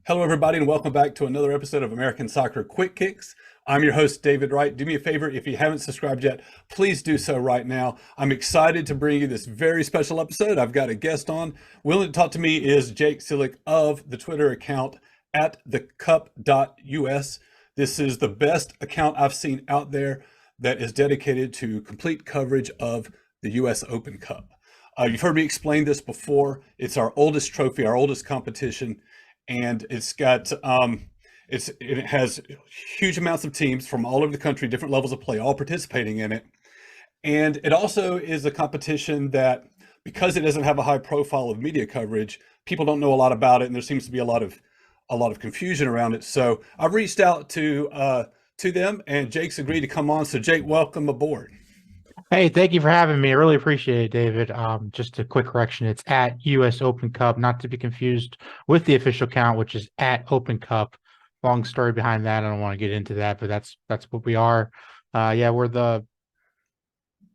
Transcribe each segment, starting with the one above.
Hello, everybody, and welcome back to another episode of American Soccer Quick Kicks. I'm your host, David Wright. Do me a favor, if you haven't subscribed yet, please do so right now. I'm excited to bring you this very special episode. I've got a guest on. Willing to talk to me is Jake Sillick of the Twitter account at thecup.us. This is the best account I've seen out there that is dedicated to complete coverage of the U.S. Open Cup. You've heard me explain this before. It's our oldest trophy, our oldest competition. And it has huge amounts of teams from all over the country, different levels of play, all participating in it. And it also is a competition that, because it doesn't have a high profile of media coverage, people don't know a lot about it, and there seems to be a lot of confusion around it. So I've reached out to them, and Jake's agreed to come on. So Jake, welcome aboard. Hey, thank you for having me. I really appreciate it, David. Just a quick correction. It's at US Open Cup, not to be confused with the official account, which is at Open Cup. Long story behind that. I don't want to get into that, but that's what we are. We're the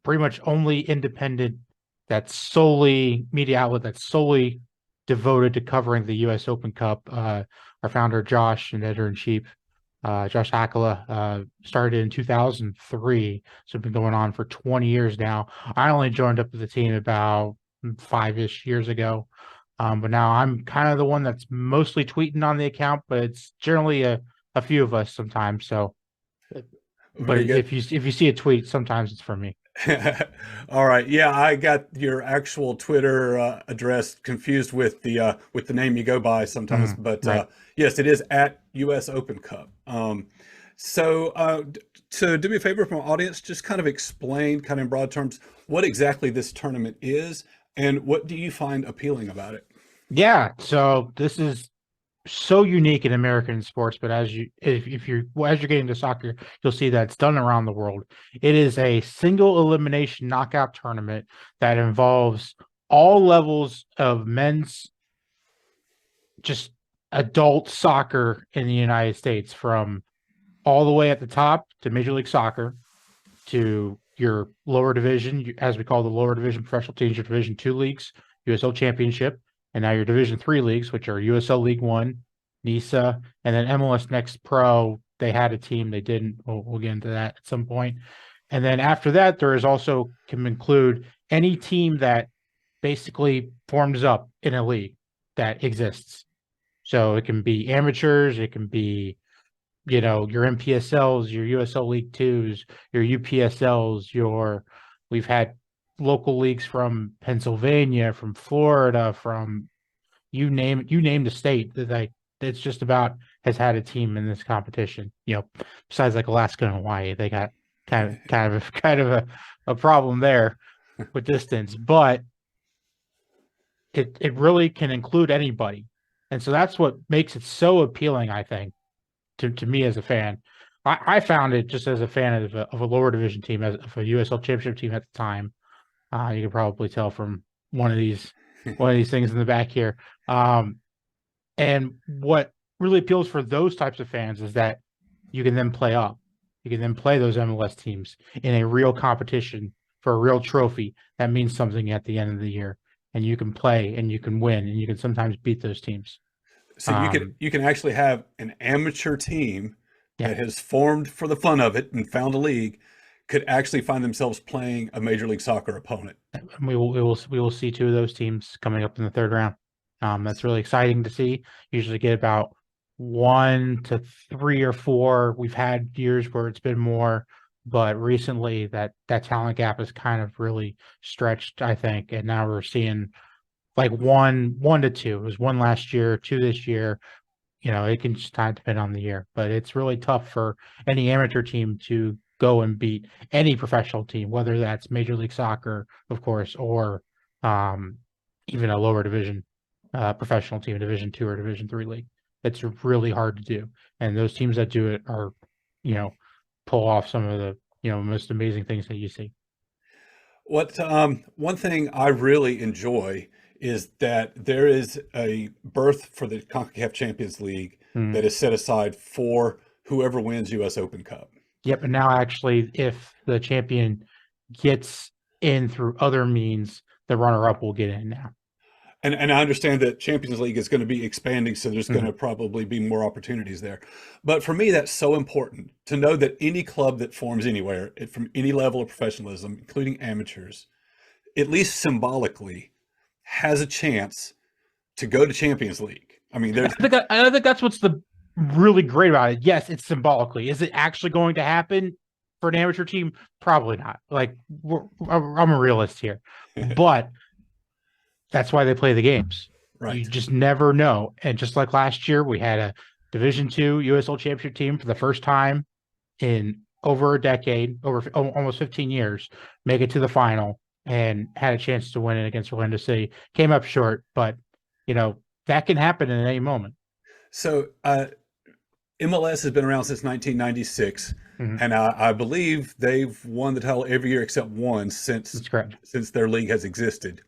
pretty much only independent media outlet that's solely devoted to covering the US Open Cup. Our founder, Josh, and editor-in-chief, Josh Hakala, started in 2003, so it's been going on for 20 years now. I only joined up with the team about 5-ish years ago, but now I'm kind of the one that's mostly tweeting on the account, but it's generally a few of us sometimes. So, but if you see a tweet, sometimes it's from me. All right. Yeah, I got your actual Twitter address confused with the name you go by sometimes, but right. Yes, it is at US Open Cup. So do me a favor from our audience, just kind of explain, kind of in broad terms, what exactly this tournament is and what do you find appealing about it? Yeah, so this is so unique in American sports, but as you're getting into soccer, you'll see that it's done around the world. It is a single elimination knockout tournament that involves all levels of men's just adult soccer in the United States, from all the way at the top to Major League Soccer, to your lower division, as we call the lower division professional teams, your Division II leagues, USL Championship, and now your Division III leagues, which are USL League One, NISA, and then MLS Next Pro. They had a team, they didn't. We'll get into that at some point. And then after that, there is also can include any team that basically forms up in a league that exists. So it can be amateurs, it can be, your MPSLs, your USL League Twos, your UPSLs, we've had local leagues from Pennsylvania, from Florida, from you name the state that it's just about has had a team in this competition. Besides like Alaska and Hawaii, they got kind of a problem there with distance, but it really can include anybody. And so that's what makes it so appealing, I think, to me as a fan. I found it just as a fan of a lower division team, of a USL Championship team at the time. You can probably tell from one of these things in the back here. And what really appeals for those types of fans is that you can then play up. You can then play those MLS teams in a real competition for a real trophy that means something at the end of the year. And you can play and you can win and you can sometimes beat those teams. So you can actually have an amateur team that has formed for the fun of it and found a league, could actually find themselves playing a Major League Soccer opponent. We will see two of those teams coming up in the third round. That's really exciting to see. Usually get about 1 to 3 or 4. We've had years where it's been more, but recently that talent gap has kind of really stretched, I think, and now we're seeing like 1 to 2. It was 1 last year, 2 this year. It can just kind of depend on the year, but it's really tough for any amateur team to go and beat any professional team, whether that's Major League Soccer, of course, or even a lower division professional team, Division II or Division III league. It's really hard to do, and those teams that do it are, pull off some of the most amazing things that you see. What one thing I really enjoy is that there is a berth for the CONCACAF Champions League that is set aside for whoever wins US Open Cup. Yep, and now actually, if the champion gets in through other means, the runner-up will get in now. And I understand that Champions League is going to be expanding, so there's going Mhm. to probably be more opportunities there. But for me, that's so important to know that any club that forms anywhere, from any level of professionalism, including amateurs, at least symbolically, has a chance to go to Champions League. I mean, there's I think that's what's the really great about it. Yes, it's symbolically. Is it actually going to happen for an amateur team? Probably not. Like I'm a realist here, but that's why they play the games. You right. just never know. And just like last year, we had a Division Two USL Championship team for the first time in over a decade, over almost 15 years, make it to the final and had a chance to win it against Orlando City. Came up short, but you know that can happen at any moment. So MLS has been around since 1996, Mhm. and I believe they've won the title every year except one That's correct. since their league has existed.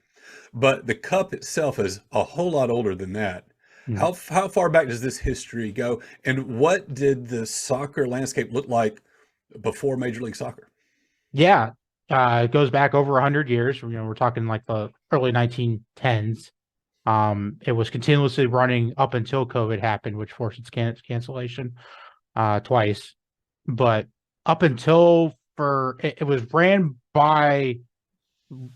But the cup itself is a whole lot older than that. Mhm. How far back does this history go? And what did the soccer landscape look like before Major League Soccer? Yeah, it goes back over 100 years. You know, we're talking like the early 1910s. It was continuously running up until COVID happened, which forced its cancellation twice. But up until it was ran by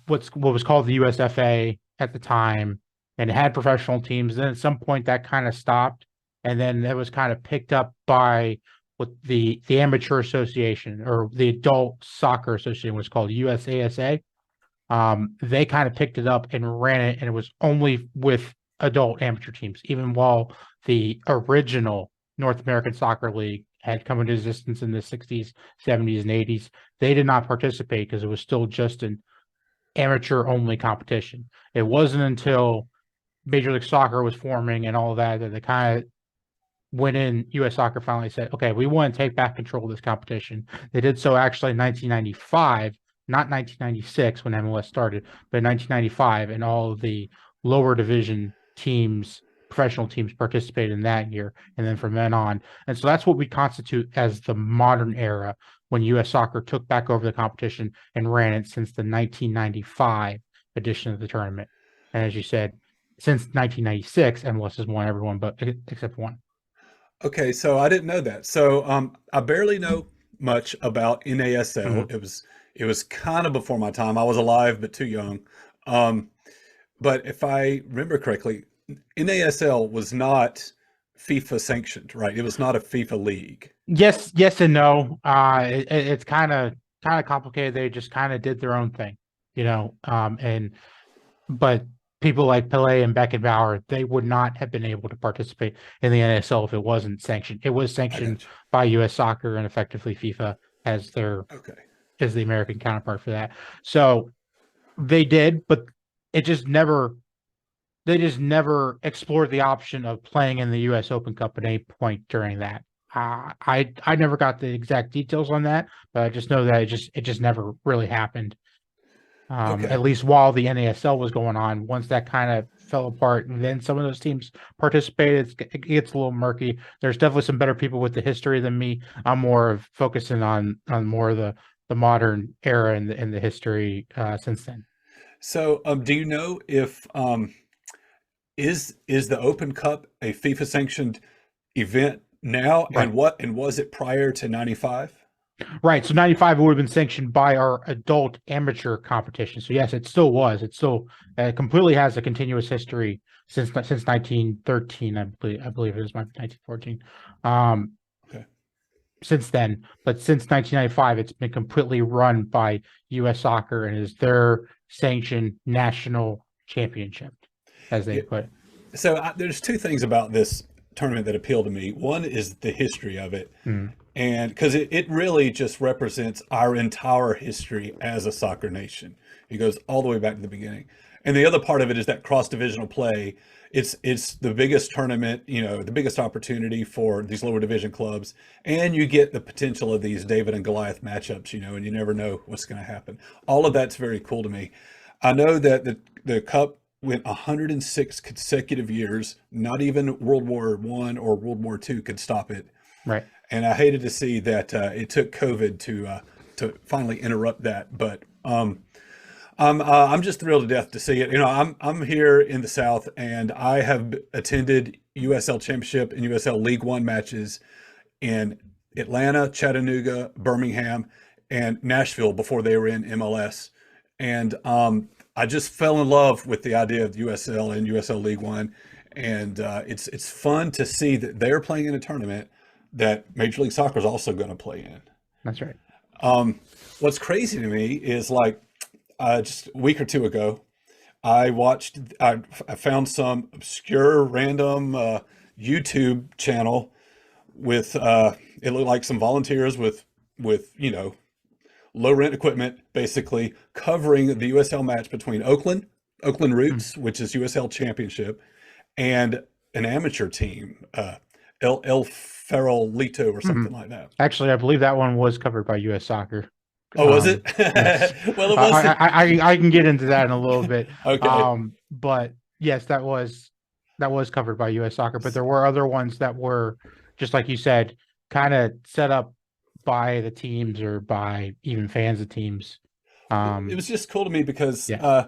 what was called the USFA at the time, and it had professional teams. Then at some point that kind of stopped, and then it was kind of picked up by what the amateur association or the adult soccer association was called USASA. They kind of picked it up and ran it, and it was only with adult amateur teams, even while the original North American Soccer League had come into existence in the 60s, 70s, and 80s. They did not participate because it was still just an amateur only competition. It wasn't until Major League Soccer was forming and all that that they kind of went in. U.S. Soccer finally said, okay, we want to take back control of this competition. They did so actually in 1995, not 1996 when MLS started, but in 1995, and all of the lower division teams, professional teams participated in that year, and then from then on. And so that's what we constitute as the modern era when U.S. Soccer took back over the competition and ran it since the 1995 edition of the tournament. And as you said, since 1996, MLS has won everyone but except one. Okay, so I didn't know that. So I barely know much about NASL. Mhm. It was kind of before my time. I was alive but too young. Um, but if I remember correctly, NASL was not FIFA sanctioned, right? It was not a FIFA league. Yes and no. It's kind of complicated. They just kind of did their own thing, you know. And but people like Pele and Beckenbauer, they would not have been able to participate in the NSL if it wasn't sanctioned. It was I sanctioned got you. by U.S. Soccer and effectively FIFA as their Okay. as the American counterpart for that. So they did, but it just never they just never explored the option of playing in the U.S. Open Cup at any point during that. I never got the exact details on that, but I just know that it just never really happened. At Okay. least while the NASL was going on. Once that kind of fell apart, and then some of those teams participated, it gets a little murky. There's definitely some better people with the history than me. I'm more of focusing on more of the modern era and the history since then. So do you know if is the Open Cup a FIFA sanctioned event now, Right. and was it prior to 95? Right. So 95 would have been sanctioned by our adult amateur competition. So yes, it still was. It still completely has a continuous history since 1913. I believe it was 1914. Um, Okay. since then, but since 1995, it's been completely run by U.S. Soccer and is their sanctioned national championship, as they Yeah. put it. So there's two things about this tournament that appeal to me. One is the history of it, Mm, and because it really just represents our entire history as a soccer nation. It goes all the way back to the beginning. And the other part of it is that cross-divisional play. It's the biggest tournament, the biggest opportunity for these lower division clubs, and you get the potential of these David and Goliath matchups, and you never know what's going to happen. All of that's very cool to me. I know that the cup went 106 consecutive years. Not even World War One or World War Two could stop it, right. and I hated to see that it took COVID to finally interrupt that. But I'm just thrilled to death to see it. You know, I'm here in the South, and I have attended USL Championship and USL League One matches in Atlanta, Chattanooga, Birmingham, and Nashville before they were in MLS. And I just fell in love with the idea of USL and USL League One, and it's fun to see that they're playing in a tournament that Major League Soccer is also going to play in. That's right. What's crazy to me is like just a week or two ago, I found some obscure random YouTube channel with it looked like some volunteers with low rent equipment, basically covering the USL match between Oakland Roots, which is USL Championship, and an amateur team, El Farolito or something like that. Actually, I believe that one was covered by U.S. Soccer. Oh, was it? Yes. Well, it was. I can get into that in a little bit. Okay. But yes, that was covered by U.S. Soccer. But there were other ones that were, just like you said, kind of set up by the teams or by even fans of teams. It was just cool to me because Yeah.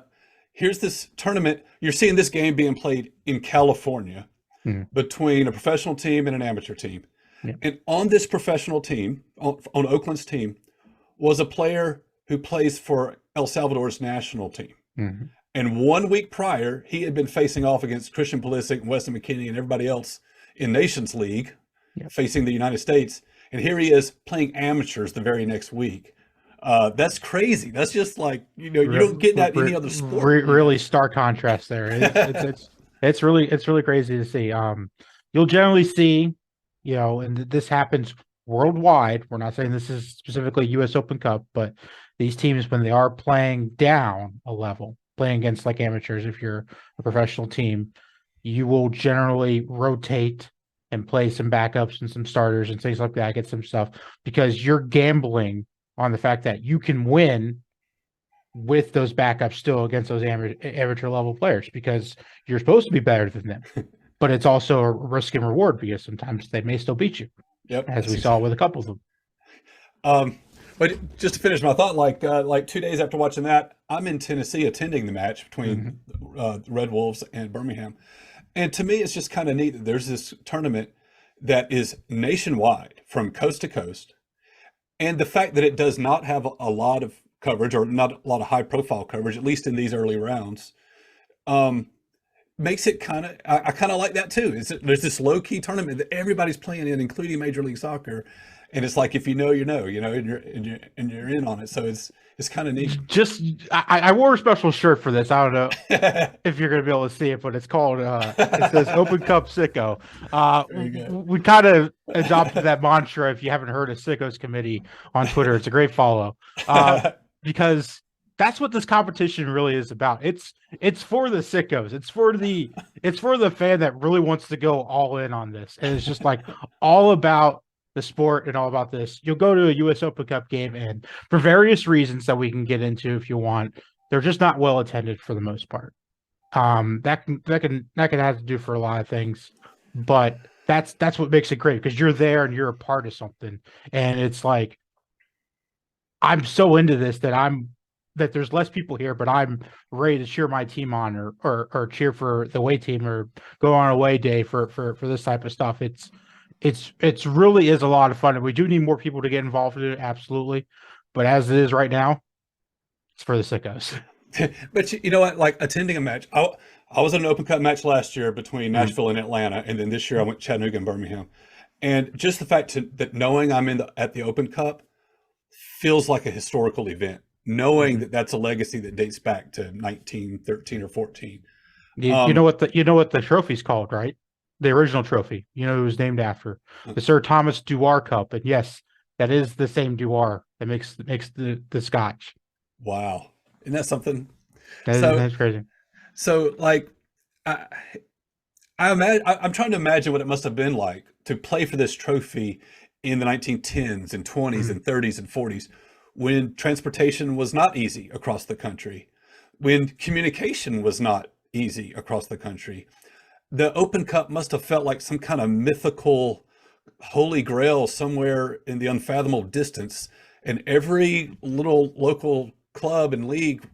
here's this tournament. You're seeing this game being played in California between a professional team and an amateur team. Yeah. And on this professional team, on Oakland's team, was a player who plays for El Salvador's national team. And 1 week prior, he had been facing off against Christian Pulisic and Weston McKennie and everybody else in Nations League, facing the United States. And here he is playing amateurs the very next week. That's crazy. That's just like, you don't get that in any other sport. Really stark contrast there. It's really crazy to see. You'll generally see, and this happens worldwide. We're not saying this is specifically U.S. Open Cup, but these teams, when they are playing down a level, playing against like amateurs, if you're a professional team, you will generally rotate and play some backups and some starters and things like that, get some stuff, because you're gambling on the fact that you can win with those backups still against those amateur level players, because you're supposed to be better than them. But it's also a risk and reward, because sometimes they may still beat you. Yep, as we saw with a couple of them. But just to finish my thought, like 2 days after watching that, I'm in Tennessee attending the match between the Red Wolves and Birmingham. And to me, it's just kind of neat that there's this tournament that is nationwide from coast to coast. And the fact that it does not have a lot of coverage, or not a lot of high profile coverage, at least in these early rounds, makes it kind of, I kind of like that too. There's this low key tournament that everybody's playing in, including Major League Soccer. And it's like, if you know, and you're in on it. So it's kind of neat. I wore a special shirt for this. I don't know if you're going to be able to see it, but it's called, it says Open Cup Sicko. We kind of adopted that mantra. If you haven't heard of Sickos Committee on Twitter, it's a great follow, because that's what this competition really is about. It's for the sickos. It's for the fan that really wants to go all in on this. And it's just like all about the sport and all about this. You'll go to a US Open Cup game, and for various reasons that we can get into if you want, they're just not well attended for the most part. That can have to do for a lot of things, but that's what makes it great, because you're there and you're a part of something. And it's like, I'm so into this that there's less people here, but I'm ready to cheer my team on, or cheer for the away team, or go on away day for this type of stuff. It's really is a lot of fun, and we do need more people to get involved in it, absolutely. But as it is right now, it's for the sickos. But you know what? Like attending a match, I was at an Open Cup match last year between Nashville and Atlanta, and then this year I went to Chattanooga and Birmingham. And just the fact that knowing I'm at the Open Cup feels like a historical event, knowing that that's a legacy that dates back to 1913 or 14. You know what the trophy's called, right? The original trophy. You know who it was named after? The Sir Thomas Dewar Cup. And yes, that is the same Dewar that makes the Scotch. Wow. Isn't that something? That's crazy. So like I'm trying to imagine what it must have been like to play for this trophy in the 1910s and 20s and 30s and 40s, when transportation was not easy across the country, when communication was not easy across the country. The Open Cup must have felt like some kind of mythical holy grail somewhere in the unfathomable distance. And every little local club and league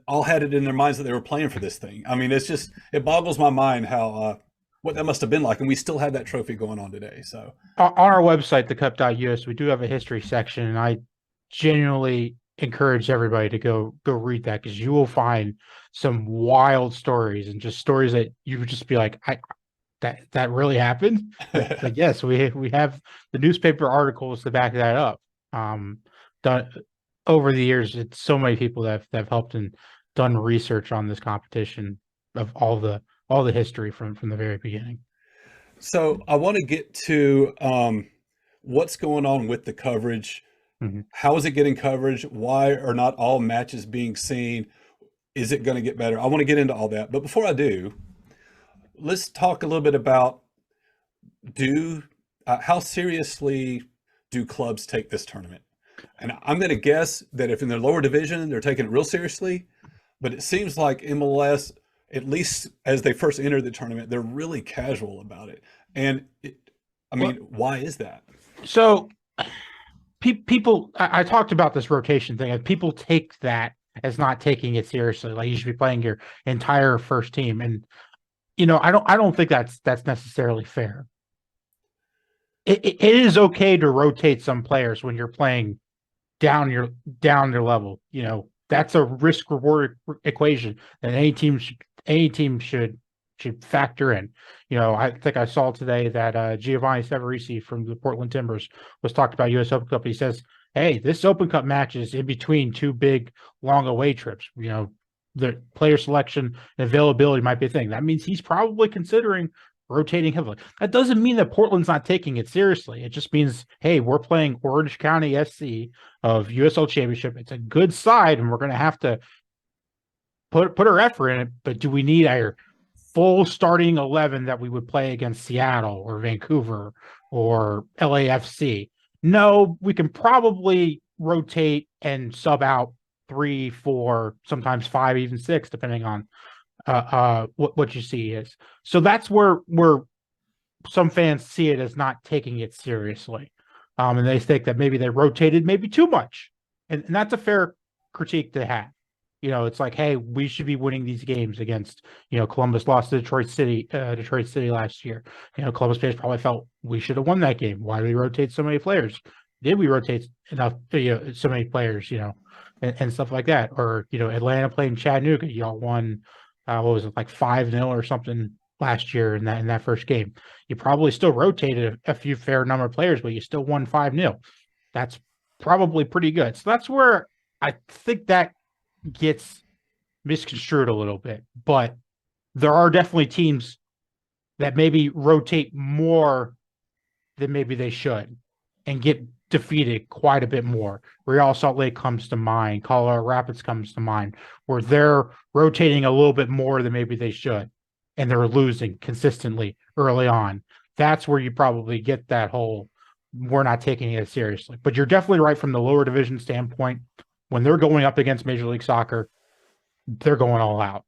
all had it in their minds that they were playing for this thing. I mean, it boggles my mind how what that must have been like, and we still have that trophy going on today. So On our website, thecup.us, we do have a history section, and I genuinely encourage everybody to go read that, because you will find some wild stories, and just stories that you would just be like, that really happened. But yes, we have the newspaper articles to back that up. Done over the years, it's so many people that have helped and done research on this competition of all the history from the very beginning. So I want to get to what's going on with the coverage. Mm-hmm. How is it getting coverage? Why are not all matches being seen? Is it going to get better? I want to get into all that. But before I do, let's talk a little bit about how seriously do clubs take this tournament? And I'm going to guess that if in the lower division, they're taking it real seriously. But it seems like MLS, at least as they first entered the tournament, they're really casual about it. And why is that? So people, I talked about this rotation thing, and people take that as not taking it seriously. Like, you should be playing your entire first team. And, I don't think that's necessarily fair. It is okay to rotate some players when you're playing down their level. That's a risk reward equation that any team should factor in. I think I saw today that Giovanni Severisi from the Portland Timbers was talked about US Open Cup. He says, hey, this Open Cup match is in between two big long away trips. The player selection and availability might be a thing. That means he's probably considering rotating heavily. That doesn't mean that Portland's not taking it seriously. It just means, hey, we're playing Orange County SC of USL Championship. It's a good side, and we're going to have to put our effort in it. But do we need our full starting 11 that we would play against Seattle or Vancouver or LAFC? No, we can probably rotate and sub out 3, 4, sometimes 5, even 6, depending on what you see is. So that's where some fans see it as not taking it seriously. And they think that maybe they rotated maybe too much. And that's a fair critique to have. It's like, hey, we should be winning these games against, Columbus lost to Detroit City last year. Columbus fans probably felt we should have won that game. Why did we rotate so many players? Did we rotate enough, so many players, and stuff like that? Or, Atlanta playing Chattanooga, y'all won, what was it, like 5-0 or something last year in that first game. You probably still rotated a few fair number of players, but you still won 5-0. That's probably pretty good. So that's where I think that gets misconstrued a little bit. But there are definitely teams that maybe rotate more than maybe they should and get defeated quite a bit more. Real Salt Lake comes to mind. Colorado Rapids comes to mind, where they're rotating a little bit more than maybe they should, and they're losing consistently early on. That's where you probably get that whole, we're not taking it seriously. But you're definitely right from the lower division standpoint. When they're going up against Major League Soccer, they're going all out,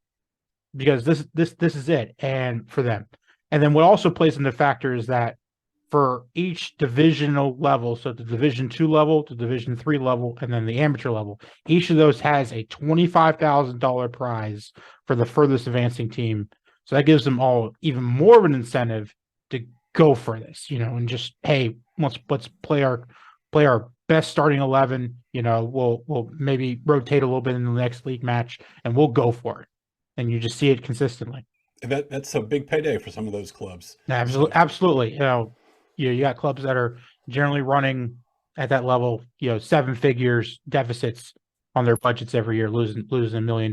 because this is it, and for them. And then what also plays into factor is that for each divisional level, so the Division 2 level, the Division 3 level, and then the amateur level, each of those has a $25,000 prize for the furthest advancing team. So that gives them all even more of an incentive to go for this, and just, hey, let's play our best starting 11. We'll maybe rotate a little bit in the next league match, and we'll go for it. And you just see it consistently. That's a big payday for some of those clubs. Absolutely. You got clubs that are generally running at that level, 7 figures deficits on their budgets every year, losing $1 million,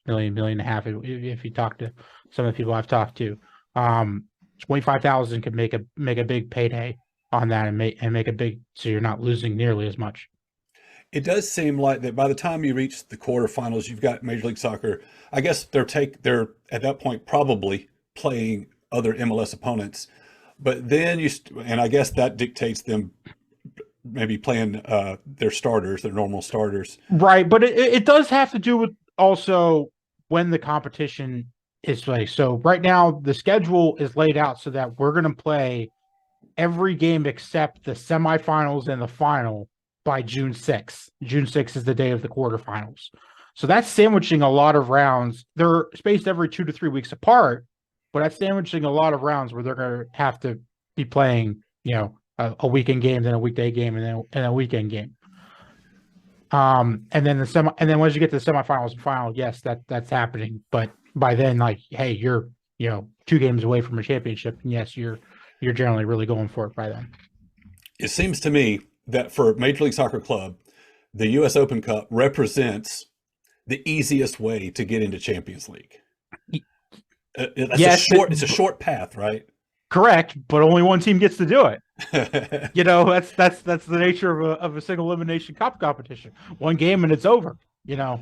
million and a half. If you talk to some of the people I've talked to, 25,000 could make a big payday on that, and make a big, so you're not losing nearly as much. It does seem like that by the time you reach the quarterfinals, you've got Major League Soccer. I guess they're at that point probably playing other MLS opponents, but then and I guess that dictates them maybe playing their starters, their normal starters. Right, but it does have to do with also when the competition is played. So right now the schedule is laid out so that we're going to play every game except the semifinals and the final by June 6th. June 6th is the day of the quarterfinals. So that's sandwiching a lot of rounds. They're spaced every 2 to 3 weeks apart, but that's sandwiching a lot of rounds where they're going to have to be playing, a weekend game, then a weekday game, and then a weekend game. And then once you get to the semifinals and final, yes, that's happening. But by then, like, hey, you're 2 games away from a championship, and yes, you're generally really going for it by then. It seems to me that for Major League Soccer Club, the U.S. Open Cup represents the easiest way to get into Champions League. Yes, it's a short path, right? Correct, but only one team gets to do it. That's the nature of a single elimination cup competition. One game and it's over. Yeah.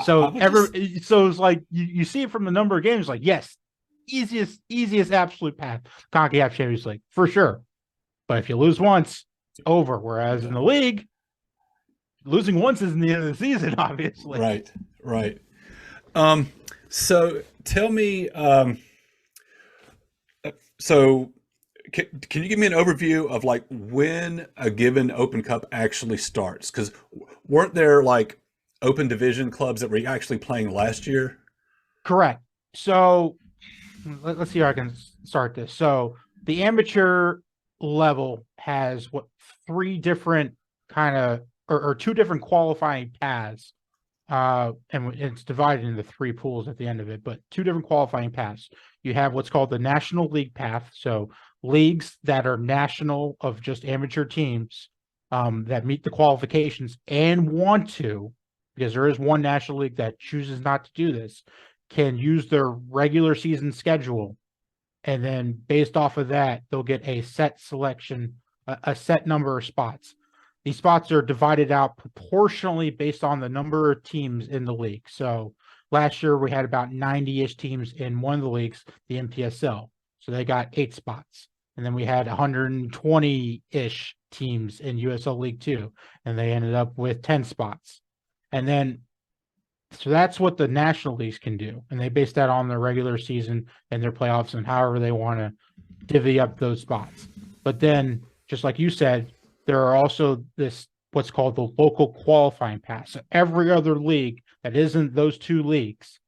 So it's like you see it from the number of games. Like, yes, easiest absolute path, CONCACAF Champions League for sure. But if you lose once, over. Whereas in the league, losing once isn't the end of the season, obviously. Right. So tell me, so can you give me an overview of like when a given Open Cup actually starts? Because weren't there like open division clubs that were actually playing last year? Correct. So let's see how I can start this. So the amateur level has 3 different kind of or 2 different qualifying paths. And it's divided into 3 pools at the end of it, but 2 different qualifying paths. You have what's called the National League path. So leagues that are national of just amateur teams that meet the qualifications and want to, because there is one national league that chooses not to do this, can use their regular season schedule. And then based off of that, they'll get a set selection, a set number of spots. These spots are divided out proportionally based on the number of teams in the league. So last year we had about 90-ish teams in one of the leagues, the MPSL. So they got 8 spots. And then we had 120-ish teams in USL League 2, and they ended up with 10 spots. And then, so that's what the national leagues can do. And they base that on their regular season and their playoffs and however they want to divvy up those spots. But then, just like you said, there are also what's called the local qualifying path. So every other league that isn't those 2 leagues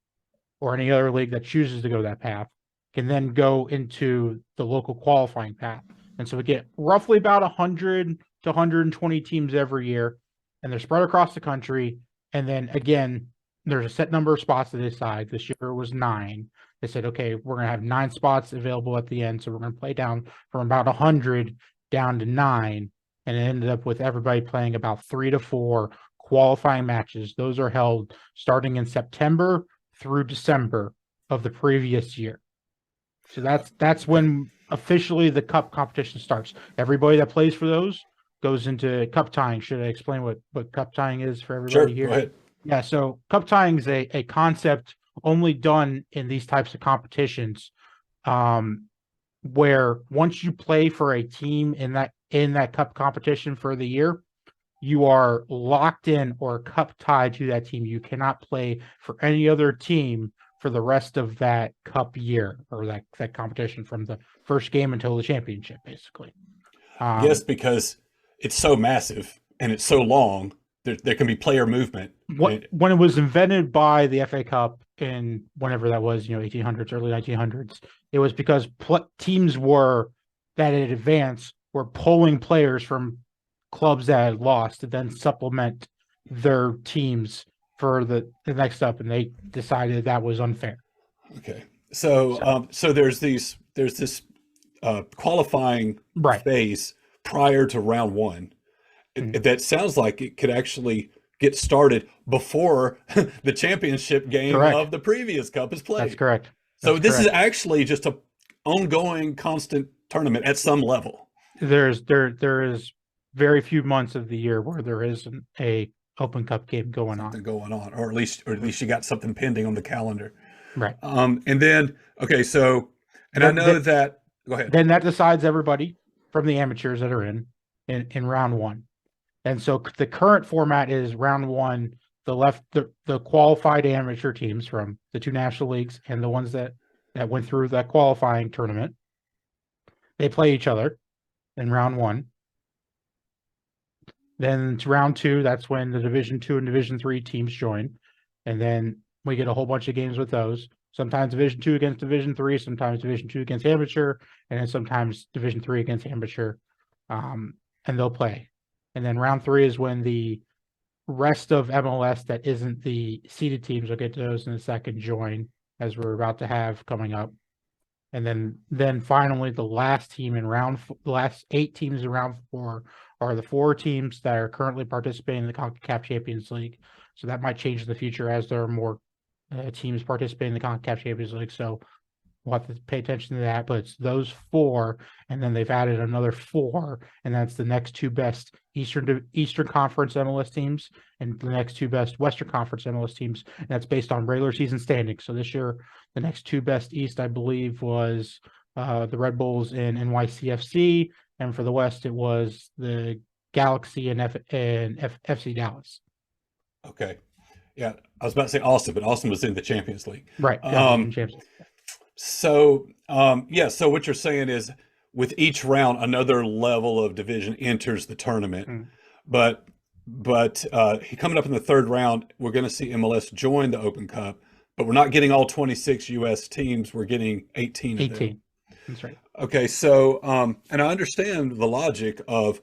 or any other league that chooses to go that path can then go into the local qualifying path. And so we get roughly about 100 to 120 teams every year, and they're spread across the country. And then again, there's a set number of spots to decide. This year it was 9. They said, okay, we're going to have 9 spots available at the end. So we're going to play down from about 100 down to 9. And it ended up with everybody playing about 3 to 4 qualifying matches. Those are held starting in September through December of the previous year. So that's when officially the cup competition starts. Everybody that plays for those goes into cup tying. Should I explain what cup tying is for everybody here? Go ahead. Yeah, so cup tying is a concept only done in these types of competitions, where once you play for a team in that cup competition for the year, you are locked in or cup tied to that team. You cannot play for any other team for the rest of that cup year or that competition from the first game until the championship, basically. Yes, because it's so massive and it's so long, there can be player movement. When it was invented by the FA Cup in whenever that was, 1800s, early 1900s, it was because teams that had advanced were pulling players from clubs that had lost to then supplement their teams for the next up, and they decided that was unfair. Okay, so there's this qualifying phase prior to round 1. That sounds like it could actually get started before the championship game of the previous cup is played. That's correct. So this is actually just a ongoing, constant tournament at some level. There is very few months of the year where there isn't a Open Cup game going on, or at least you got something pending on the calendar, right? And then go ahead. Then that decides everybody from the amateurs that are in round 1, and so the current format is round 1. The qualified amateur teams from the 2 national leagues and the ones that went through that qualifying tournament, they play each other in round 1. Then to round 2, that's when the Division 2 and Division 3 teams join. and then we get a whole bunch of games with those. Sometimes Division 2 against Division 3, sometimes Division 2 against amateur, and then sometimes Division 3 against amateur. And they'll play. And then round 3 is when the rest of MLS that isn't the seeded teams will get those in the second join, as we're about to have coming up. And then finally the last 8 teams in round 4 are the 4 teams that are currently participating in the CONCACAF Champions League. So that might change in the future as there are more teams participating in the CONCACAF Champions League. So we'll have to pay attention to that. But it's those 4, and then they've added another 4, and that's the next 2 best Eastern Conference MLS teams and the next 2 best Western Conference MLS teams. And that's based on regular season standings. So this year, the next 2 best East, I believe, was the Red Bulls and NYCFC, and for the West, it was the Galaxy and FC Dallas. Okay. Yeah, I was about to say Austin, but Austin was in the Champions League. Right. So what you're saying is with each round, another level of division enters the tournament. But coming up in the 3rd round, we're going to see MLS join the Open Cup, but we're not getting all 26 U.S. teams. We're getting 18 of them. That's right. Okay, so and I understand the logic of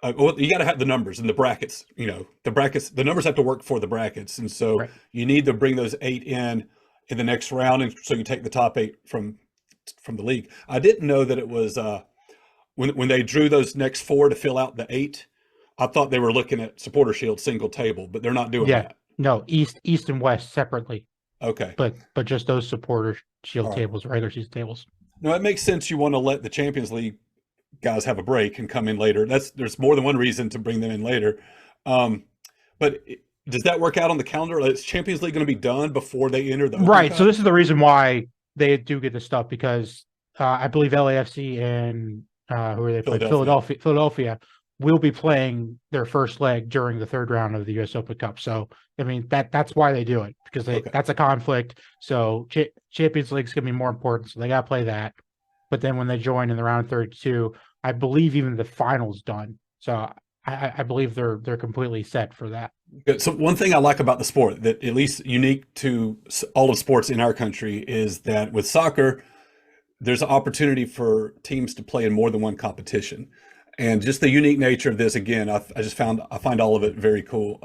well, you got to have the numbers and the brackets. The numbers have to work for the brackets, and so you need to bring those 8 in the next round, and so you take the top 8 from the league. I didn't know that it was when they drew those next 4 to fill out the 8. I thought they were looking at Supporter Shield single table, but they're not doing that. No, East and West separately. Okay, but just those Supporter Shield tables, regular season tables. No, it makes sense. You want to let the Champions League guys have a break and come in later. There's more than one reason to bring them in later. But does that work out on the calendar? Is Champions League going to be done before they enter the Open Cup? So this is the reason why they do get this stuff, because I believe LAFC and who are they playing? Philadelphia will be playing their first leg during the 3rd round of the U.S. Open Cup. So I mean that's why they do it, because that's a conflict. So Champions League is going to be more important, so they got to play that. But then when they join in the round 32, I believe even the final's done. So I believe they're completely set for that. Good. So one thing I like about the sport, that at least unique to all of sports in our country, is that with soccer, there's an opportunity for teams to play in more than one competition. And just the unique nature of this, again, I find all of it very cool.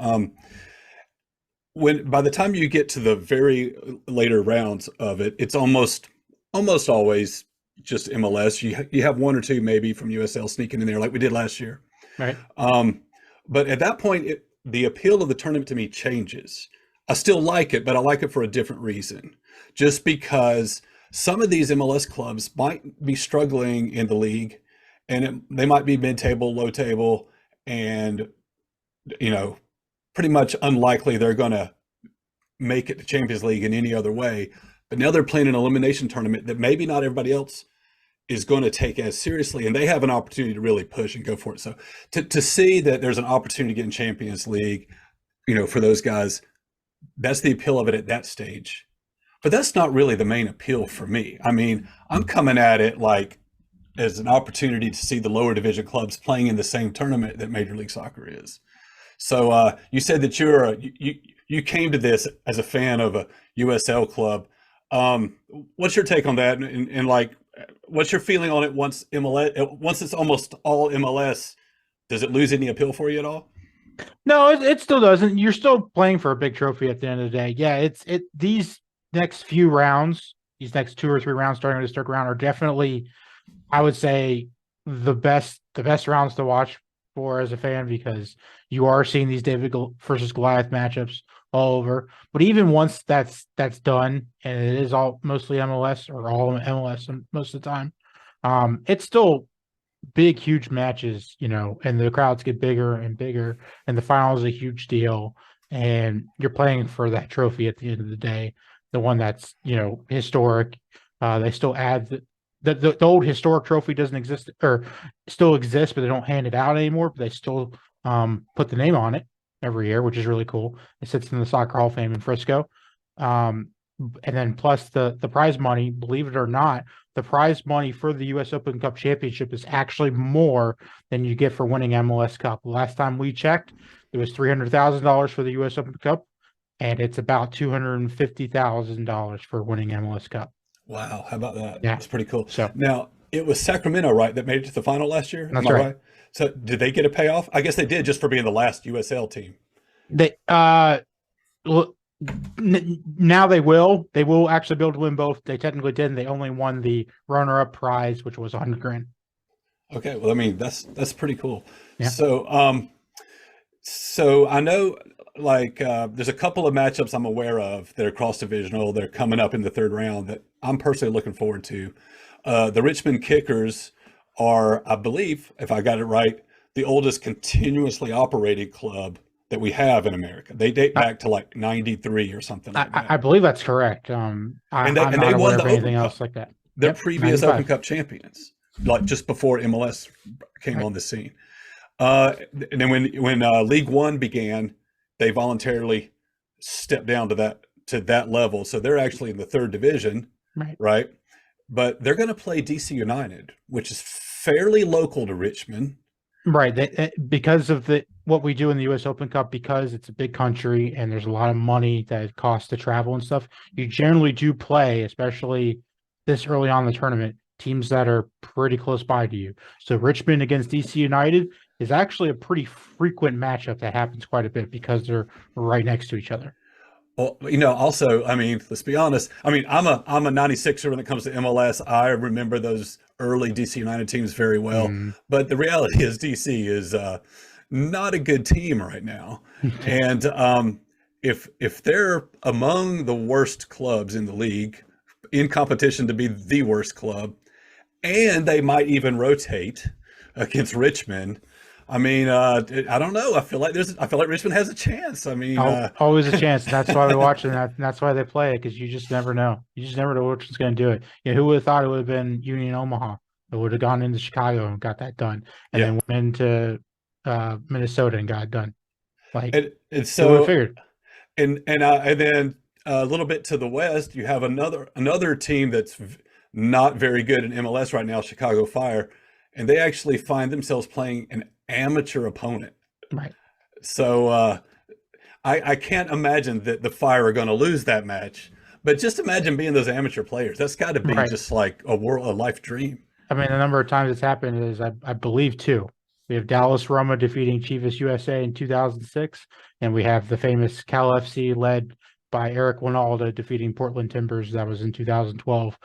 By the time you get to the very later rounds of it, it's almost always just MLS. You have 1 or 2 maybe from USL sneaking in there, like we did last year. Right. But at that point, the appeal of the tournament to me changes. I still like it, but I like it for a different reason. Just because some of these MLS clubs might be struggling in the league, and they might be mid-table, low table, and pretty much unlikely they're going to make it to Champions League in any other way. But now they're playing an elimination tournament that maybe not everybody else is going to take as seriously, and they have an opportunity to really push and go for it. So to see that there's an opportunity to get in Champions League, for those guys, that's the appeal of it at that stage. But that's not really the main appeal for me. I mean, I'm coming at it like as an opportunity to see the lower division clubs playing in the same tournament that Major League Soccer is. So you said that you came to this as a fan of a USL club. What's your take on that? And like, what's your feeling on it once it's almost all MLS? Does it lose any appeal for you at all? No, it still doesn't. You're still playing for a big trophy at the end of the day. Yeah, these next few rounds, these next 2 or 3 rounds starting with the 3rd round, are definitely, I would say, the best rounds to watch for as a fan, because you are seeing these David versus Goliath matchups all over. But even once that's done, and it is all mostly MLS or all MLS most of the time, it's still big, huge matches, and the crowds get bigger and bigger, and the final is a huge deal, and you're playing for that trophy at the end of the day, the one that's historic. They still add the old historic trophy doesn't exist, or still exists, but they don't hand it out anymore. But they still put the name on it every year, which is really cool. It sits in the Soccer Hall of Fame in Frisco. And then plus the prize money, believe it or not, the prize money for the U.S. Open Cup Championship is actually more than you get for winning MLS Cup. Last time we checked, it was $300,000 for the U.S. Open Cup. and it's about $250,000 for winning MLS Cup. Wow, how about that? Yeah. That's pretty cool. So Now, it was Sacramento, right, that made it to the final last year? Am that's I right. right? So did they get a payoff? I guess they did just for being the last USL team. They well, now they will actually be able to win both. They technically didn't. They only won the runner-up prize, which was 100 grand. Okay, well, I mean, that's pretty cool. Yeah. So I know like there's a couple of matchups I'm aware of that are cross divisional. They're coming up in the third round that I'm personally looking forward to. The Richmond Kickers are, I believe, if I got it right, the oldest continuously operating club that we have in America. They date back to like 93 or something like that. I believe that's correct. And I'm they not won aware the of anything Open else Cup. like that. They're Yep, previous Open 95. Cup champions, like just before MLS came Right. on the scene. And then when League One began, they voluntarily stepped down to that level. So they're actually in the third division, Right. right? But they're going to play DC United, which is fairly local to Richmond. Right. Because of what we do in the U.S. Open Cup, because it's a big country and there's a lot of money that it costs to travel and stuff, you generally do play, especially this early on in the tournament, teams that are pretty close by to you. So Richmond against DC United is actually a pretty frequent matchup that happens quite a bit because they're right next to each other. Well, also, I mean, let's be honest. I mean, I'm a 96er when it comes to MLS. I remember those early DC United teams very well. But the reality is DC is not a good team right now. And if they're among the worst clubs in the league, in competition to be the worst club, and they might even rotate against Richmond. I mean, I don't know. I feel like Richmond has a chance. I mean, always a chance. That's why we watch it. And that's why they play it, because you just never know. You just never know which one's going to do it. Yeah, who would have thought it would have been Union Omaha? It would have gone into Chicago and got that done, and then went into Minnesota and got it done. Like, and who would have figured? And then a little bit to the west, you have another team that's not very good in MLS right now, Chicago Fire, and they actually find themselves playing an amateur opponent. Right. So I can't imagine that the Fire are going to lose that match. But just imagine being those amateur players. That's got to be just like a life dream. I mean, the number of times it's happened is, I believe, two. We have Dallas Roma defeating Chivas USA in 2006, and we have the famous Cal FC led by Eric Winalda defeating Portland Timbers. That was in 2012.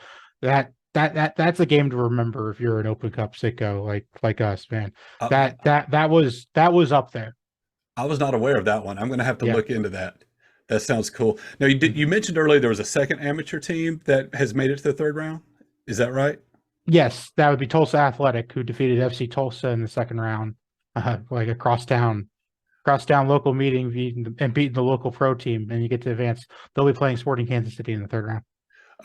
That's a game to remember if you're an Open Cup sicko like us, man. That was up there. I was not aware of that one. I'm going to have to look into that. That sounds cool. Now, you mentioned earlier there was a second amateur team that has made it to the third round. Is that right? Yes, that would be Tulsa Athletic, who defeated FC Tulsa in the second round, like a crosstown local meeting, beating the local pro team, and you get to advance. They'll be playing Sporting Kansas City in the third round.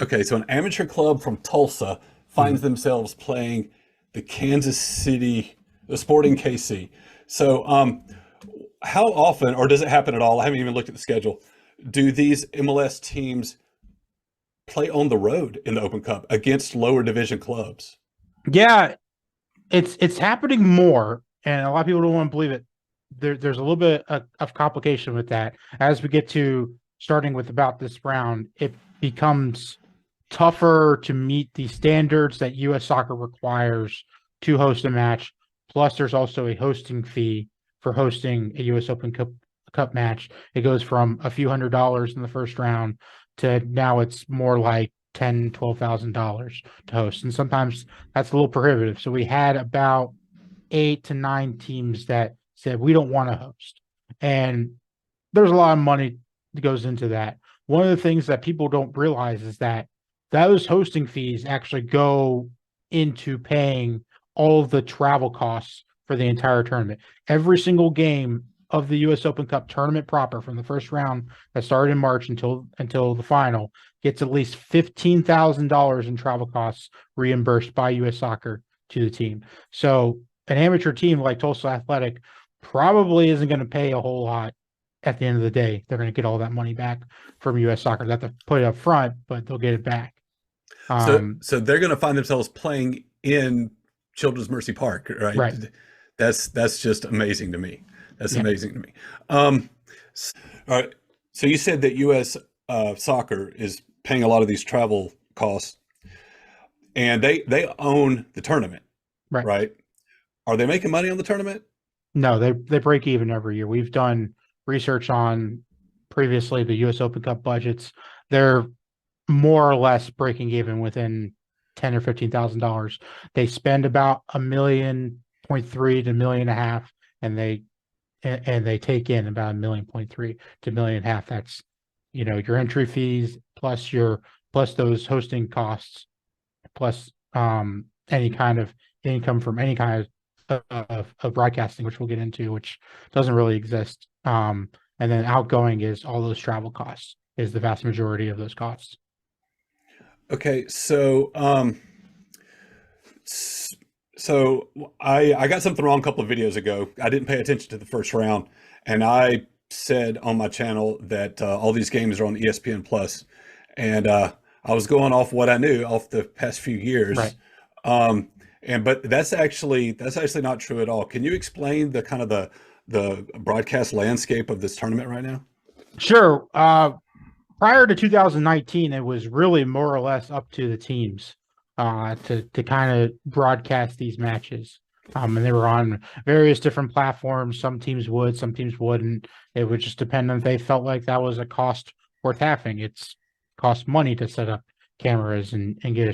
Okay, so an amateur club from Tulsa finds themselves playing the Sporting KC. So how often, or does it happen at all? I haven't even looked at the schedule. Do these MLS teams play on the road in the Open Cup against lower division clubs? Yeah, it's happening more, and a lot of people don't want to believe it. There's a little bit of complication with that. As we get to starting with about this round, it becomes tougher to meet the standards that U.S. soccer requires to host a match. Plus, there's also a hosting fee for hosting a U.S. Open Cup match. It goes from a few $100s in the first round to now it's more like $10,000-$12,000 to host, and sometimes that's a little prohibitive. So we had about 8 to 9 teams that said we don't want to host, and there's a lot of money that goes into that. One of the things that people don't realize is that those hosting fees actually go into paying all of the travel costs for the entire tournament. Every single game of the U.S. Open Cup tournament proper, from the first round that started in March until the final, gets at least $15,000 in travel costs reimbursed by U.S. Soccer to the team. So an amateur team like Tulsa Athletic probably isn't going to pay a whole lot at the end of the day. They're going to get all that money back from U.S. Soccer. They have to put it up front, but they'll get it back. So they're going to find themselves playing in Children's Mercy Park, right? Right. That's just amazing to me. That's amazing to me. All right. So you said that U.S. Soccer is paying a lot of these travel costs, and they own the tournament, Right. right? Are they making money on the tournament? No, they break even every year. We've done research on previously the U.S. Open Cup budgets. They're more or less breaking even within $10,000 or $15,000. They spend about $1.3 million to $1.5 million, and they take in about $1.3 million to $1.5 million. That's your entry fees plus those hosting costs plus any kind of income from any kind of broadcasting, which we'll get into, which doesn't really exist. And then outgoing is all those travel costs, is the vast majority of those costs. Okay, so so I got something wrong a couple of videos ago. I didn't pay attention to the first round, and I said on my channel that all these games are on ESPN Plus, and I was going off what I knew off the past few Right. years. And but that's actually not true at all. Can you explain the kind of the broadcast landscape of this tournament right now? Sure. Prior to 2019, it was really more or less up to the teams to kind of broadcast these matches. And they were on various different platforms. Some teams would, some teams wouldn't. It would just depend on if they felt like that was a cost worth having. It's cost money to set up cameras and get a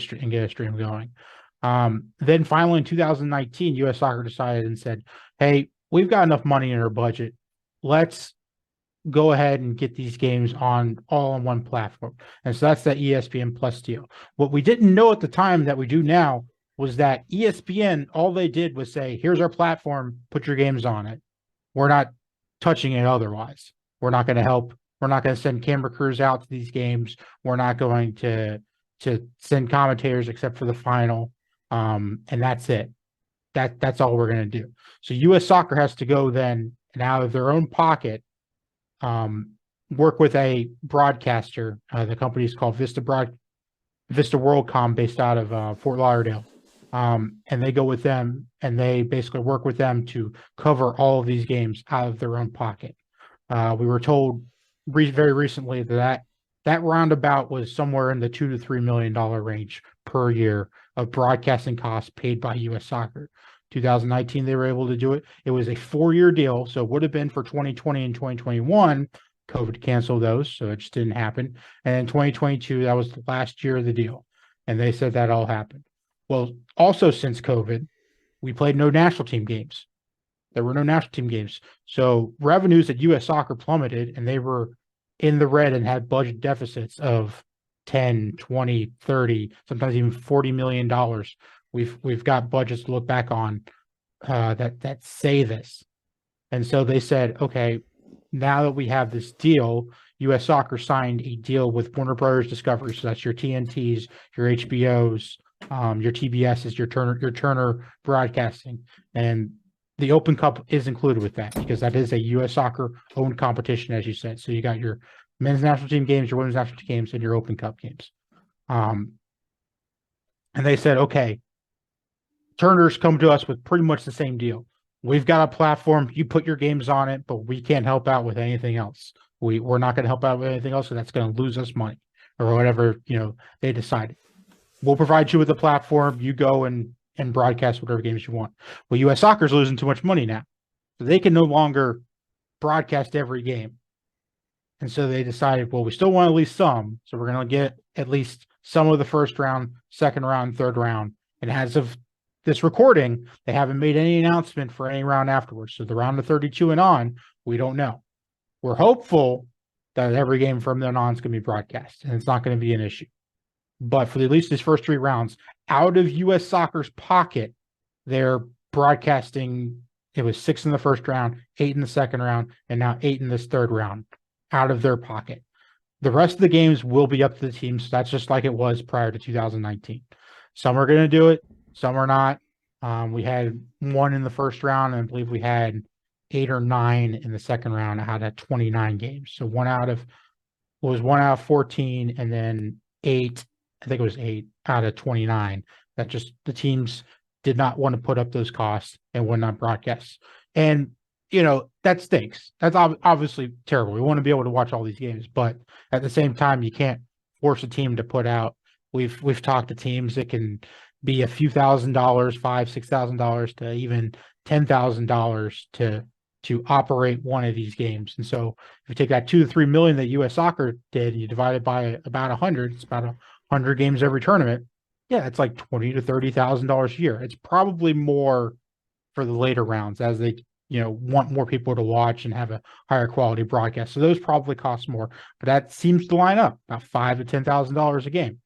stream going. Then finally in 2019, U.S. Soccer decided and said, "Hey, we've got enough money in our budget. Let's go ahead and get these games all on one platform." And so that's that ESPN Plus deal. What we didn't know at the time that we do now was that ESPN, all they did was say, "Here's our platform, put your games on it. We're not touching it otherwise. We're not going to help. We're not going to send camera crews out to these games. We're not going to send commentators except for the final. And that's it. That's all we're going to do." So US Soccer has to go then and out of their own pocket work with a broadcaster. The company is called Vista WorldCom, based out of Fort Lauderdale. And they go with them and they basically work with them to cover all of these games out of their own pocket. We were told very recently that roundabout was somewhere in the $2 to $3 million range per year of broadcasting costs paid by U.S. Soccer. 2019, they were able to do it. It was a 4-year deal, so it would have been for 2020 and 2021. COVID canceled those, so it just didn't happen. And in 2022, that was the last year of the deal, and they said that all happened. Well, also since COVID, we played no national team games. There were no national team games, so revenues at U.S. Soccer plummeted, and they were in the red and had budget deficits of 10, 20, 30, sometimes even $40 million. We've got budgets to look back on that say this. And so they said, okay, now that we have this deal, U.S. Soccer signed a deal with Warner Brothers Discovery. So that's your TNTs, your HBOs, your TBSs, your Turner Broadcasting. And the Open Cup is included with that because that is a U.S. Soccer owned competition, as you said. So you got your men's national team games, your women's national team games, and your Open Cup games. And they said, okay, Turner's come to us with pretty much the same deal. We've got a platform. You put your games on it, but we can't help out with anything else. We're not going to help out with anything else, so that's going to lose us money or whatever they decided. We'll provide you with a platform. You go and broadcast whatever games you want. Well, U.S. Soccer's losing too much money now, so they can no longer broadcast every game. And so they decided, well, we still want at least some, so we're going to get at least some of the first round, second round, third round. And as of this recording, they haven't made any announcement for any round afterwards. So the round of 32 and on, we don't know. We're hopeful that every game from then on is going to be broadcast, and it's not going to be an issue. But for at least these first 3 rounds, out of U.S. Soccer's pocket, they're broadcasting. It was 6 in the first round, 8 in the second round, and now 8 in this third round out of their pocket. The rest of the games will be up to the teams. That's just like it was prior to 2019. Some are going to do it. Some are not. We had 1 in the first round, and I believe we had 8 or 9 in the second round out of 29 games. So one out of 14, and then 8. I think it was 8 out of 29. That just the teams did not want to put up those costs and would not broadcast. And that stinks. That's obviously terrible. We want to be able to watch all these games, but at the same time, you can't force a team to put out. We've talked to teams that can be a few $1,000s, $5,000, $6,000 to even $10,000 to operate one of these games. And so if you take that 2 to 3 million that U.S. Soccer did and you divide it by about 100, it's about 100 games every tournament. Yeah, it's like $20,000 to $30,000 a year. It's probably more for the later rounds as they want more people to watch and have a higher quality broadcast. So those probably cost more, but that seems to line up about $5,000 to $10,000 a game.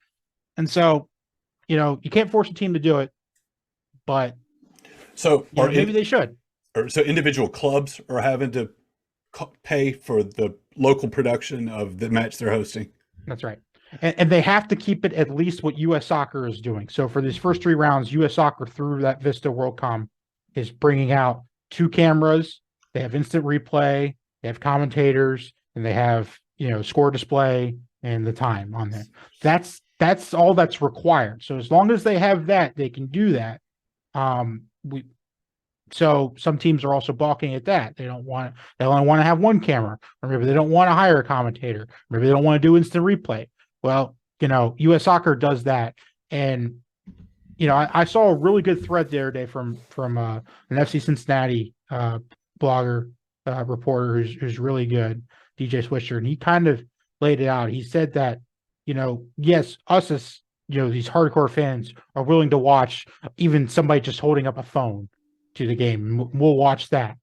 And so, you can't force a team to do it, but maybe they should. So individual clubs are having to pay for the local production of the match they're hosting. That's right. And they have to keep it at least what U.S. Soccer is doing. So for these first 3 rounds, U.S. Soccer through that Vista WorldCom is bringing out 2 cameras. They have instant replay, they have commentators, and they have score display and the time on there. That's all that's required. So as long as they have that, they can do that. So some teams are also balking at that. They only want to have 1 camera, or maybe they don't want to hire a commentator, maybe they don't want to do instant replay. Well, U.S. Soccer does that, and I saw a really good thread the other day from an FC Cincinnati blogger, reporter who's really good, DJ Swisher, and he kind of laid it out. He said that yes, us as these hardcore fans are willing to watch even somebody just holding up a phone to the game. We'll watch that,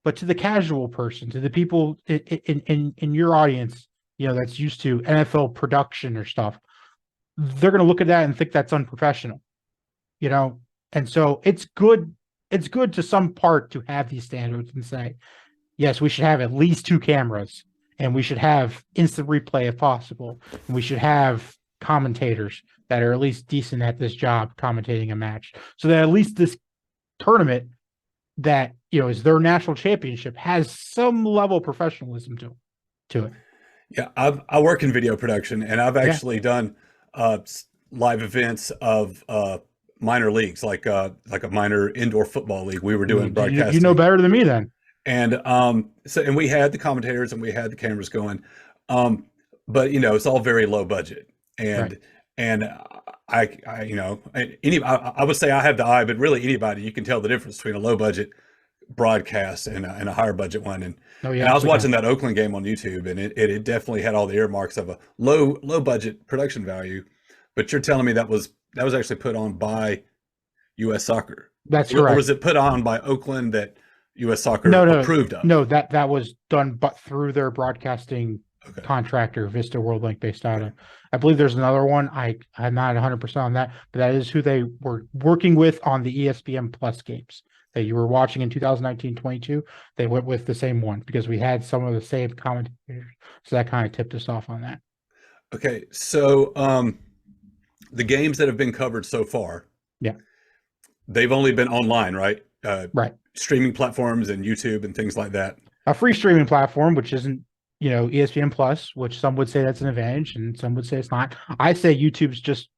but to the casual person, to the people in your audience, that's used to NFL production or stuff, they're going to look at that and think that's unprofessional. And so it's good to some part to have these standards and say, yes, we should have at least 2 cameras, and we should have instant replay if possible, and we should have commentators that are at least decent at this job commentating a match, so that at least this tournament that is their national championship has some level of professionalism to it. Yeah, I work in video production, and I've actually done live events of minor leagues, like a minor indoor football league. We were doing broadcasting. You know better than me then. And and we had the commentators and we had the cameras going, but it's all very low budget. And Right. and I would say I have the eye, but really anybody, you can tell the difference between a low budget broadcast and a higher budget one. And I was watching that Oakland game on YouTube, and it definitely had all the earmarks of a low budget production value. But you're telling me that was actually put on by U.S. Soccer. That's correct. Or was it put on by Oakland that U.S. Soccer approved of? No, that was done, but through their broadcasting contractor, Vista WorldLink, based out of. I believe there's another one. I'm not 100% on that, but that is who they were working with on the ESPN Plus games that you were watching in 2019-22. They went with the same one because we had some of the same commentators. So that kind of tipped us off on that. Okay, so the games that have been covered so far, they've only been online, right? Right. Streaming platforms and YouTube and things like that. A free streaming platform, which isn't, ESPN Plus, which some would say that's an advantage and some would say it's not. I say YouTube's just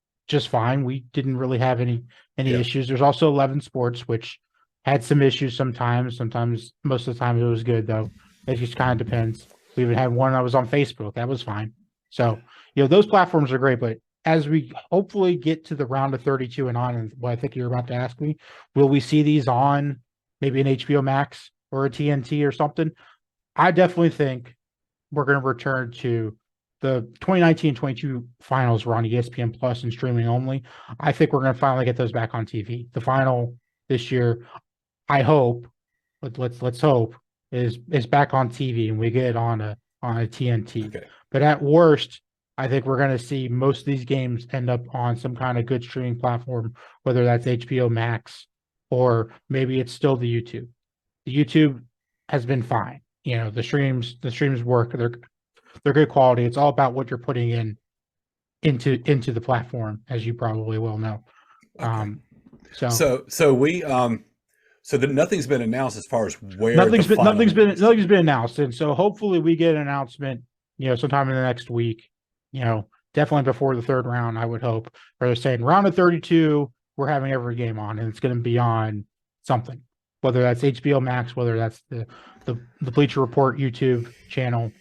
fine. We didn't really have any issues. There's also 11 Sports, which had some issues sometimes. Sometimes, most of the time, it was good, though. It just kind of depends. We even had one that was on Facebook. That was fine. So, those platforms are great, but as we hopefully get to the round of 32 and on, and what I think you're about to ask me, will we see these on maybe an HBO Max or a TNT or something? I definitely think we're going to return to the 2019-22 finals were on ESPN Plus and streaming only. I think we're going to finally get those back on TV. The final this year, I hope, but let's hope, is back on TV and we get it on a TNT. Okay. But at worst, I think we're going to see most of these games end up on some kind of good streaming platform, whether that's HBO Max or maybe it's still the YouTube. The YouTube has been fine. The streams work. They're good quality. It's all about what you're putting into the platform, as you probably well know. Okay. So that nothing's been announced as far as where nothing's been announced, and so hopefully we get an announcement, sometime in the next week. Definitely before the 3rd round, I would hope. Or they're saying round of 32, we're having every game on, and it's going to be on something. whether that's HBO Max, whether that's the Bleacher Report YouTube channel.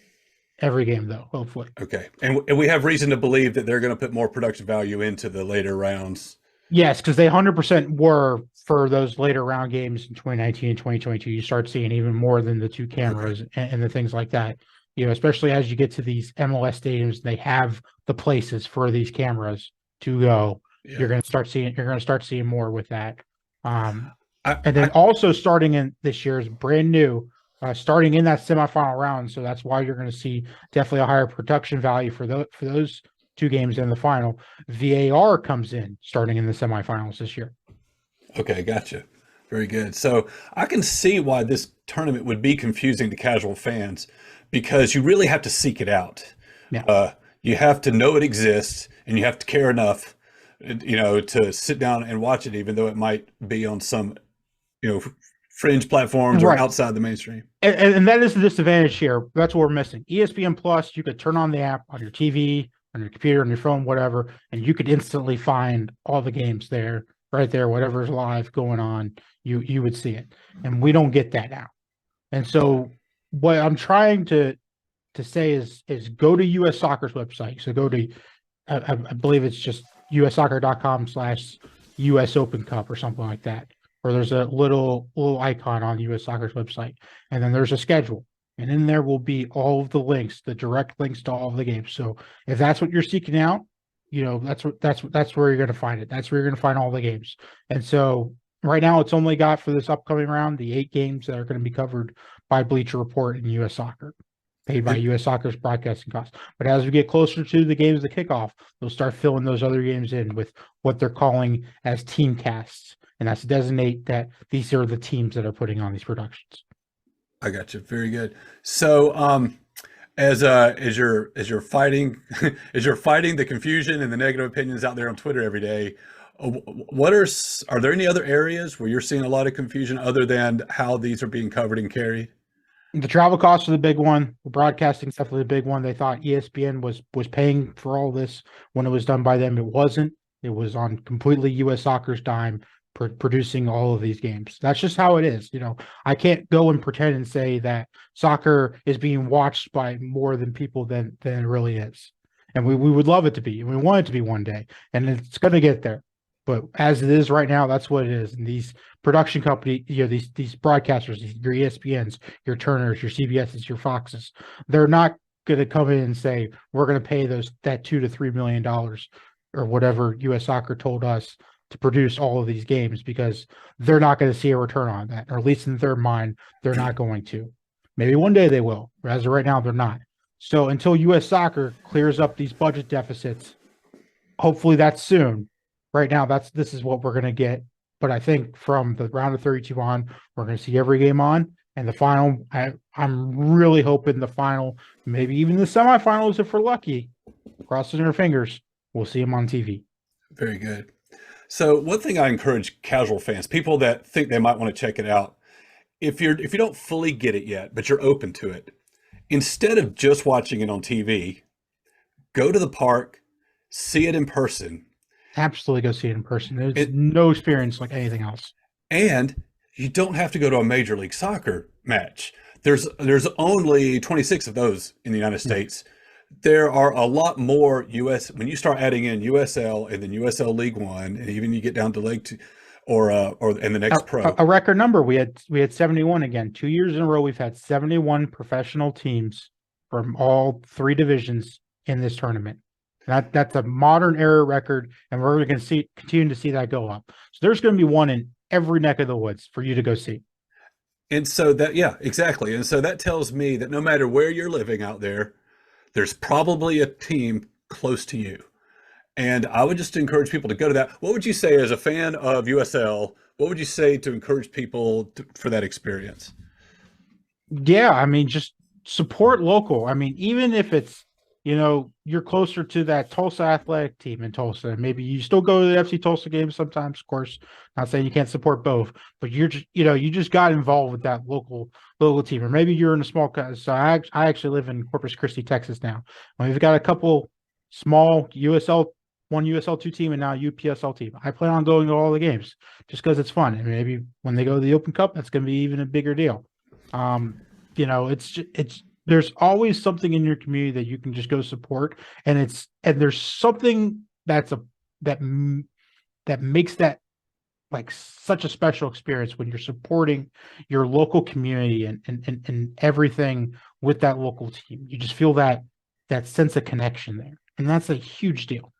Every game, though, hopefully. Okay. And we have reason to believe that they're going to put more production value into the later rounds. Yes, because they 100% were for those later round games in 2019 and 2022. You start seeing even more than the two cameras and the things like that. Especially as you get to these MLS stadiums, they have the places for these cameras to go. Yeah. You're going to start seeing more with that. And then also starting in this year is brand new. Starting in that semifinal round, so that's why you're going to see definitely a higher production value for those two games in the final. VAR comes in starting in the semifinals this year. Okay, gotcha. Very good. So I can see why this tournament would be confusing to casual fans, because you really have to seek it out. Yeah. You have to know it exists, and you have to care enough, to sit down and watch it, even though it might be on some, fringe platforms or outside the mainstream. And that is the disadvantage here. That's what we're missing. ESPN Plus, you could turn on the app on your TV, on your computer, on your phone, whatever, and you could instantly find all the games there, right there, whatever's live going on, you would see it. And we don't get that now. And so what I'm trying to say is go to US Soccer's website. So go to, I believe it's just ussoccer.com/US Open Cup or something like that. Or there's a little icon on US Soccer's website, and then there's a schedule, and in there will be all of the links, the direct links to all of the games. So if that's what you're seeking out, that's where you're going to find it. That's where you're going to find all the games. And so right now, it's only got for this upcoming round the 8 games that are going to be covered by Bleacher Report and US Soccer, paid by US Soccer's broadcasting costs. But as we get closer to the games, the kickoff, they'll start filling those other games in with what they're calling as team casts. And that's to designate that these are the teams that are putting on these productions. I got you. Very good. So, as you're fighting the confusion and the negative opinions out there on Twitter every day, are there any other areas where you're seeing a lot of confusion other than how these are being covered and carried? The travel costs are the big one. The broadcasting stuff is the big one. They thought ESPN was paying for all this when it was done by them. It wasn't. It was on completely US Soccer's dime, producing all of these games. That's just how it is. I can't go and pretend and say that soccer is being watched by more than people than it really is. And we would love it to be, and we want it to be one day, and it's going to get there. But as it is right now, that's what it is. And these production company, these broadcasters, your ESPNs, your Turners, your CBSs, your Foxes, they're not going to come in and say, we're going to pay that $2 to $3 million or whatever US Soccer told us to produce all of these games, because they're not going to see a return on that, or at least in their mind, they're not going to. Maybe one day they will, but as of right now, they're not. So until US Soccer clears up these budget deficits, hopefully that's soon. Right now, this is what we're going to get. But I think from the round of 32 on, we're going to see every game on. And the final, I'm really hoping the final, maybe even the semifinals, if we're lucky, crossing our fingers, we'll see them on TV. Very good. So one thing I encourage casual fans, people that think they might want to check it out, if you don't fully get it yet, but you're open to it, instead of just watching it on TV, go to the park, see it in person. Absolutely go see it in person. There's no experience like anything else. And you don't have to go to a Major League Soccer match. There's only 26 of those in the United States. There are a lot more when you start adding in USL and then USL League One, and even you get down to League Two or in the next pro. A record number. We had 71 again. 2 years in a row, we've had 71 professional teams from all 3 divisions in this tournament. That's a modern era record, and we're going to continue to see that go up. So there's going to be one in every neck of the woods for you to go see. And so exactly. And so that tells me that no matter where you're living out there, there's probably a team close to you. And I would just encourage people to go to that. What would you say as a fan of USL? What would you say to encourage people for that experience? Yeah, I mean, just support local. I mean, even if it's, you're closer to that Tulsa athletic team in Tulsa, and maybe you still go to the FC Tulsa games sometimes, of course, not saying you can't support both, but you just got involved with that local team. Or maybe you're in a small, so I actually live in Corpus Christi, Texas now. We've got a couple small USL one USL2 team and now UPSL team. I plan on going to all the games just because it's fun. And maybe when they go to the Open Cup, that's going to be even a bigger deal. It's there's always something in your community that you can just go support, and there's something that makes that like such a special experience when you're supporting your local community and everything with that local team. You just feel that sense of connection there, and that's a huge deal.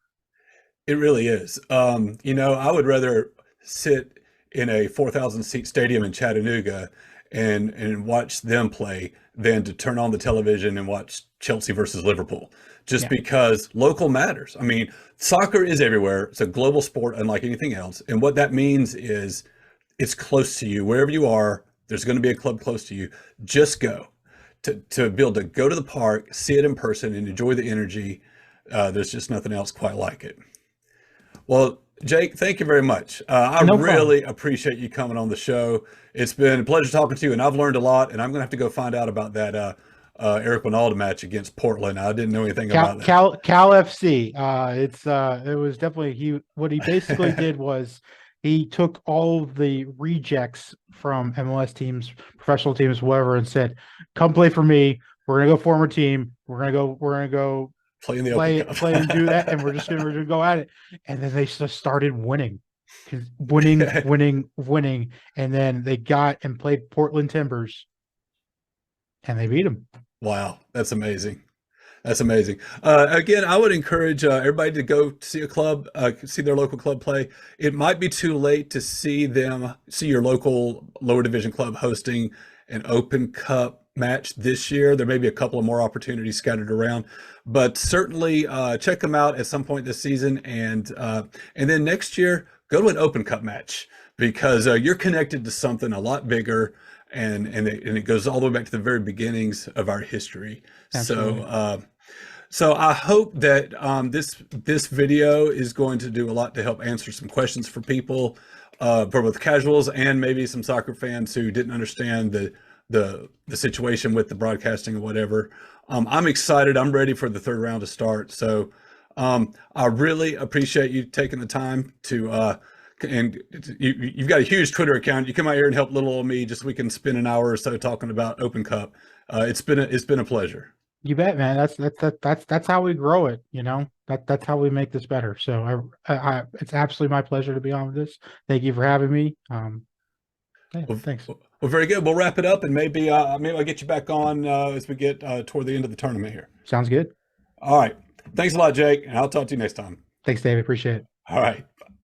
It really is. I would rather sit in a 4,000 seat stadium in Chattanooga and watch them play than to turn on the television and watch Chelsea versus Liverpool, just because local matters. I mean, soccer is everywhere. It's a global sport unlike anything else. And what that means is it's close to you. Wherever you are, there's going to be a club close to you. Just go. To be able to go to the park, see it in person, and enjoy the energy. There's just nothing else quite like it. Well, Jake, thank you very much. I really appreciate you coming on the show. It's been a pleasure talking to you, and I've learned a lot, and I'm going to have to go find out about that Eric Winalda match against Portland. I didn't know anything about that. Cal FC. It was definitely what he basically did was he took all of the rejects from MLS teams, professional teams, whatever, and said, "Come play for me. We're gonna go form a team. We're gonna go play in the play and do that, and we're gonna go at it." And then they just started winning, winning, and then they got and played Portland Timbers, and they beat them. Wow, that's amazing. That's amazing. Again, I would encourage everybody to go see a club, see their local club play. It might be too late to see your local lower division club hosting an Open Cup match this year. There may be a couple of more opportunities scattered around, but certainly check them out at some point this season, and then next year go to an Open Cup match, because you're connected to something a lot bigger, and it goes all the way back to the very beginnings of our history. Absolutely. So I hope that this video is going to do a lot to help answer some questions for people, for both casuals and maybe some soccer fans who didn't understand the situation with the broadcasting or whatever. I'm excited. I'm ready for the third round to start. So I really appreciate you taking the time to and you've got a huge Twitter account. You come out here and help little old me just so we can spend an hour or so talking about Open Cup. It's been a pleasure. You bet, man. That's how we grow it. That's how we make this better. So it's absolutely my pleasure to be on with this. Thank you for having me. Thanks. Well, very good. We'll wrap it up, and maybe I'll get you back on as we get toward the end of the tournament here. Sounds good. All right. Thanks a lot, Jake, and I'll talk to you next time. Thanks, David. Appreciate it. All right.